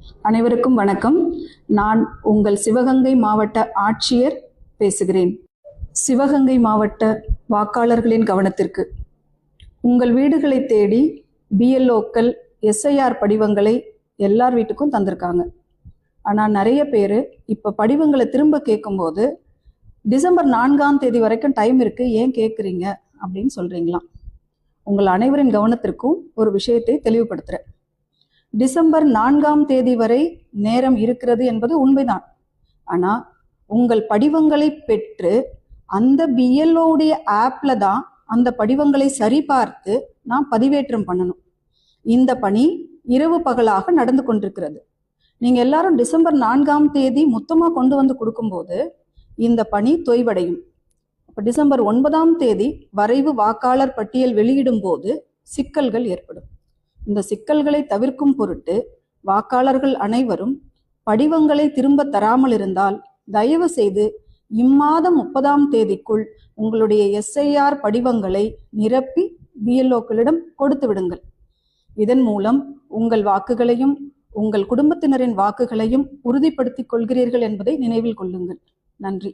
அனைவருக்கும் வணக்கம். நான் உங்கள் சிவகங்கை மாவட்ட ஆட்சியர் பேசுகிறேன். சிவகங்கை மாவட்ட வாக்காளர்களின் கவனத்திற்கு, உங்கள் வீடுகளை தேடி பிஎல்ஓக்கள் எஸ்ஐஆர் படிவங்களை எல்லார் வீட்டுக்கும் தந்திருக்காங்க. ஆனால் நிறைய பேர் இப்போ படிவங்களை திரும்ப கேட்கும்போது டிசம்பர் 4ஆம் தேதி வரைக்கும் டைம் இருக்கு, ஏன் கேட்குறீங்க அப்படின்னு சொல்றீங்களாம். உங்கள் அனைவரின் கவனத்திற்கும் ஒரு விஷயத்தை தெளிவுபடுத்துகிறேன். டிசம்பர் 4ஆம் தேதி வரை நேரம் இருக்கிறது என்பது உண்மைதான். ஆனால் உங்கள் படிவங்களை பெற்று அந்த பிஎல்ஓடைய ஆப்ல தான் அந்த படிவங்களை சரிபார்த்து நான் பதிவேற்றம் பண்ணணும். இந்த பணி இரவு பகலாக நடந்து கொண்டிருக்கிறது. நீங்கள் எல்லாரும் டிசம்பர் 4ஆம் தேதி மொத்தமாக கொண்டு வந்து கொடுக்கும்போது இந்த பணி தொய்வடையும். இப்போ டிசம்பர் 9ஆம் தேதி வரைவு வாக்காளர் பட்டியல் வெளியிடும் போது சிக்கல்கள் ஏற்படும். இந்த சிக்கல்களை தவிர்க்கும் பொருட்டு வாக்காளர்கள் அனைவரும் படிவங்களை திரும்ப தராமல் இருந்தால் தயவு செய்து இம்மாதம் 30ஆம் தேதிக்குள் உங்களுடைய எஸ்ஐஆர் படிவங்களை நிரப்பி பிஎல்ஓக்களிடம் கொடுத்து விடுங்கள். இதன் மூலம் உங்கள் வாக்குகளையும் உங்கள் குடும்பத்தினரின் வாக்குகளையும் உறுதிப்படுத்திக் கொள்கிறீர்கள் என்பதை நினைவில் கொள்ளுங்கள். நன்றி.